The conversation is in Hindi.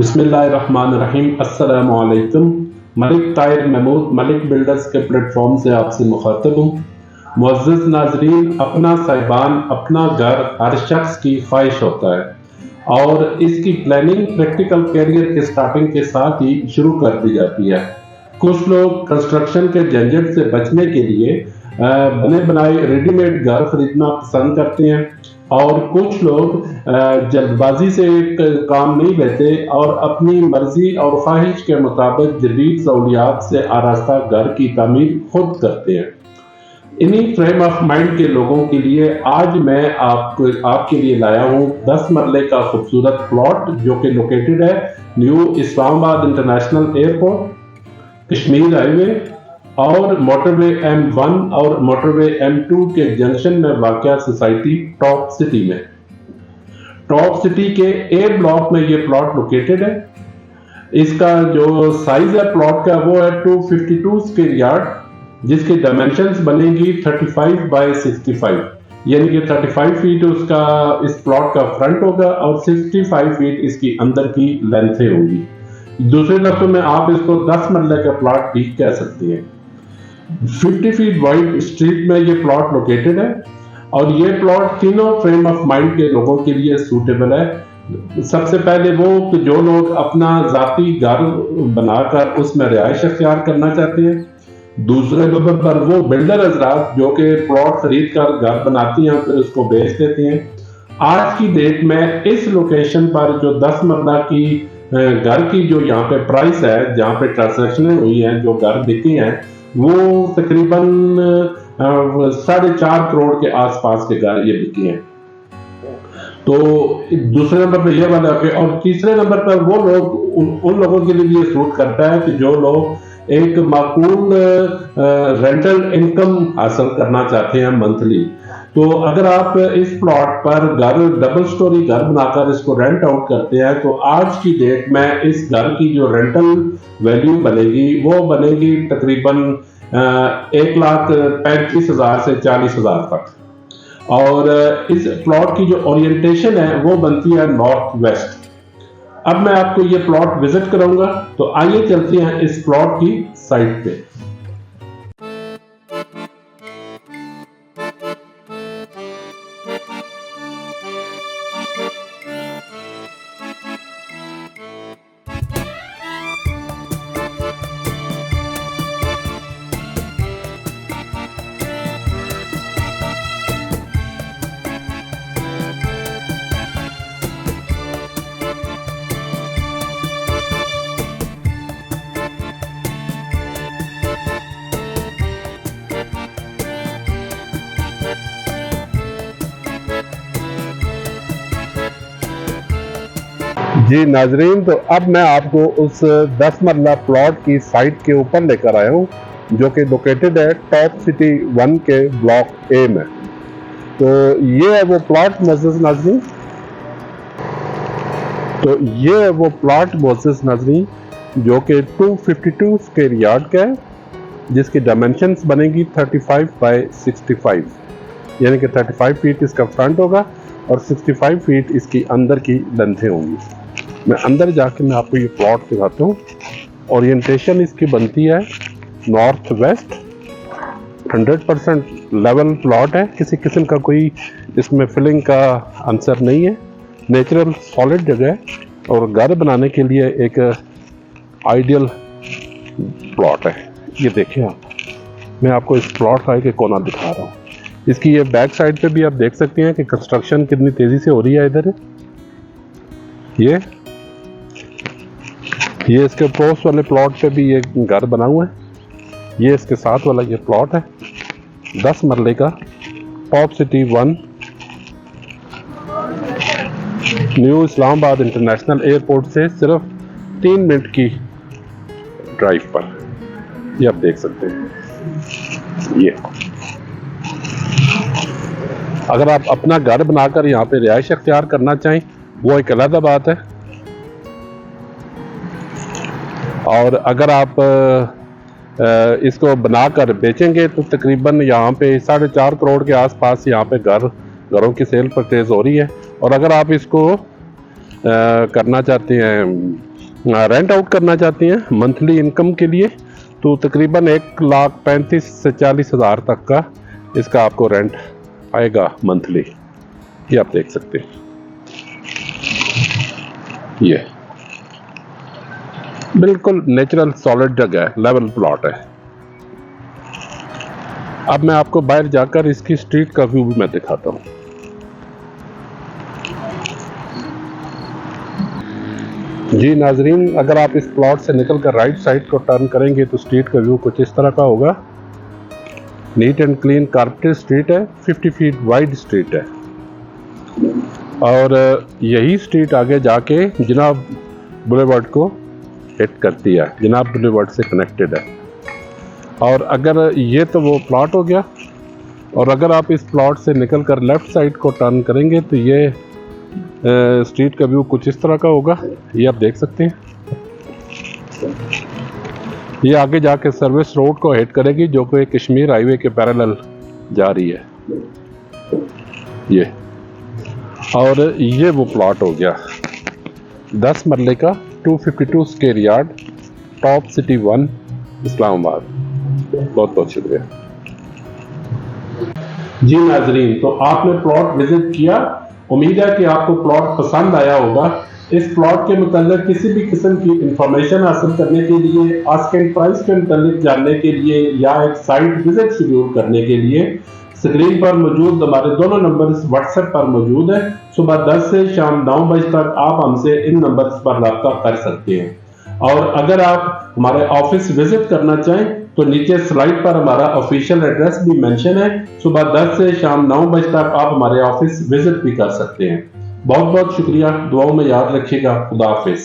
बिस्मिल्लाहिर्रहमानिर्रहीम। अस्सलामु अलैकुम। मलिक ताहिर महमूद मलिक बिल्डर्स के प्लेटफॉर्म से आपसे मुखातब हूँ। मुअज़्ज़िज़ नाज़रीन, अपना साहिबान अपना घर हर शख्स की ख्वाहिश होता है और इसकी प्लानिंग प्रैक्टिकल कैरियर के स्टार्टिंग के साथ ही शुरू कर दी जाती है। कुछ लोग कंस्ट्रक्शन के झंझट से बचने के लिए बने बनाए रेडीमेड घर खरीदना पसंद करते हैं और कुछ लोग जल्दबाजी से काम नहीं लेते और अपनी मर्जी और ख्वाहिश के मुताबिक जदीद सहूलियात से आरास्ता घर की तामीर खुद करते हैं। इन्हीं फ्रेम ऑफ माइंड के लोगों के लिए आज मैं आपके लिए लाया हूँ 10 मरले का खूबसूरत प्लॉट जो कि लोकेटेड है new Islamabad international airport, Kashmir highway और मोटरवे M1 और मोटरवे M2 के जंक्शन में वाक़या सोसाइटी टॉप सिटी में। टॉप सिटी के ए ब्लॉक में ये प्लॉट लोकेटेड है। इसका जो साइज है प्लॉट का वो है 252 स्क्वायर यार्ड, जिसकी डायमेंशंस बनेगी 35 बाय 65, यानी कि 35 फीट उसका इस प्लॉट का फ्रंट होगा और 65 फीट इसकी अंदर की लेंथें होंगी। दूसरे लफ्ज़ों में आप इसको 10 मरले का प्लॉट भी कह सकते हैं। 50 फीट वाइड स्ट्रीट में ये प्लॉट लोकेटेड है और ये प्लॉट तीनों फ्रेम ऑफ माइंड के लोगों के लिए सूटेबल है। सबसे पहले वो कि जो लोग अपना ज़ाती घर बनाकर उसमें रिहाइश अख्तियार करना चाहते हैं। दूसरे नंबर पर वो बिल्डर हज़रात जो कि प्लॉट खरीद कर घर बनाती हैं फिर उसको बेच देते हैं। आज की डेट में इस लोकेशन पर जो 10 मरला की घर की जो यहाँ पे प्राइस है, जहाँ पे ट्रांसैक्शन हुई हैं, जो घर बिके हैं, वो तकरीबन 4.5 करोड़ के आसपास के घर ये बिके हैं। तो दूसरे नंबर पर यह वाला है और तीसरे नंबर पर वो लोग उन लोगों के लिए सूट करता है कि जो लोग एक माकूल रेंटल इनकम हासिल करना चाहते हैं मंथली। तो अगर आप इस प्लॉट पर घर डबल स्टोरी घर बनाकर इसको रेंट आउट करते हैं तो आज की डेट में इस घर की जो रेंटल वैल्यू बनेगी वो बनेगी तकरीबन 1,35,000 से 40,000 तक। और इस प्लॉट की जो ओरिएंटेशन है वो बनती है नॉर्थ वेस्ट। अब मैं आपको ये प्लॉट विजिट कराऊंगा, तो आइए चलते हैं इस प्लॉट की साइट पे। जी नाजरीन, तो अब मैं आपको उस 10 मरला प्लॉट की साइट के ऊपर लेकर आया हूँ जो कि लोकेटेड है टॉप सिटी 1 के ब्लॉक ए में। तो ये है वो प्लॉट मुअज़्ज़िज़ नाज़रीन, तो ये है वो प्लॉट मुअज़्ज़िज़ नाज़रीन जो कि 252 स्क्वायर यार्ड का है, जिसकी डायमेंशंस बनेगी 35 बाय 65, यानी कि 35 फीट इसका फ्रंट होगा और 65 फीट इसकी अंदर की लेंथें होंगी। मैं अंदर जाके मैं आपको ये प्लॉट दिखाता हूँ। ओरिएंटेशन इसकी बनती है नॉर्थ वेस्ट। 100% लेवल प्लॉट है, किसी किस्म का कोई इसमें फिलिंग का आंसर नहीं है। नेचुरल सॉलिड जगह है और घर बनाने के लिए एक आइडियल प्लॉट है। ये देखिए आप, मैं आपको इस प्लॉट का एक कोना दिखा रहा हूँ। इसकी ये बैक साइड पे भी आप देख सकते हैं कि कंस्ट्रक्शन कितनी तेजी से हो रही है। इधर ये इसके पोस्ट वाले प्लॉट पे भी ये घर बना हुआ है। ये इसके साथ वाला ये प्लॉट है 10 मरले का, top city 1 new Islamabad international airport से सिर्फ 3 मिनट की ड्राइव पर। ये आप देख सकते हैं। ये अगर आप अपना घर बनाकर यहाँ पे रिहाइश अख्तियार करना चाहें वो एक अलग बात है, और अगर आप इसको बनाकर बेचेंगे तो तकरीबन यहाँ पे 4.5 करोड़ के आसपास यहाँ पे घरों की सेल परचेज हो रही है। और अगर आप इसको करना चाहते हैं रेंट आउट करना चाहते हैं मंथली इनकम के लिए, तो तकरीबन 1,35,000 से 40,000 तक का इसका आपको रेंट आएगा मंथली। ये आप देख सकते हैं, ये बिल्कुल नेचुरल सॉलिड जगह है, लेवल प्लॉट है। अब मैं आपको बाहर जाकर इसकी स्ट्रीट का व्यू भी मैं दिखाता हूँ। जी नाजरीन, अगर आप इस प्लॉट से निकलकर राइट साइड को टर्न करेंगे तो स्ट्रीट का व्यू कुछ इस तरह का होगा। Neat and clean carpeted street है, 50 फीट वाइड स्ट्रीट है, और यही स्ट्रीट आगे जाके जनाब बुलेवार्ड को हिट करती है, जनाब बुलेवार्ड से कनेक्टेड है। और अगर ये तो वो प्लॉट हो गया, और अगर आप इस प्लॉट से निकलकर लेफ़्ट साइड को टर्न करेंगे तो ये स्ट्रीट का व्यू कुछ इस तरह का होगा। ये आप देख सकते हैं, ये आगे जाके सर्विस रोड को हिट करेगी जो कि कश्मीर हाईवे के पैरेलल जा रही है ये। और ये वो प्लॉट हो गया 10 मरले का, 252 square yard, top city 1 Islamabad. बहुत बहुत शुक्रिया जी नाजरीन। तो आपने प्लॉट विजिट किया, उम्मीद है कि आपको प्लॉट पसंद आया होगा। इस प्लॉट के मुताल्लिक किसी भी किस्म की इंफॉर्मेशन हासिल करने के लिए, आस्किंग प्राइस के मुताल्लिक जानने के लिए, या एक साइट विजिट शेड्यूल करने के लिए स्क्रीन पर मौजूद हमारे दोनों नंबर्स व्हाट्सएप पर मौजूद है। सुबह 10 से शाम 9 बजे तक आप हमसे इन नंबर्स पर रब्ता कर सकते हैं। और अगर आप हमारे ऑफिस विजिट करना चाहें तो नीचे स्लाइड पर हमारा ऑफिशियल एड्रेस भी मेंशन है। सुबह 10 से शाम 9 बजे तक आप हमारे ऑफिस विजिट भी कर सकते हैं। बहुत बहुत शुक्रिया, दुआओं में याद रखिएगा। खुदा हाफिज।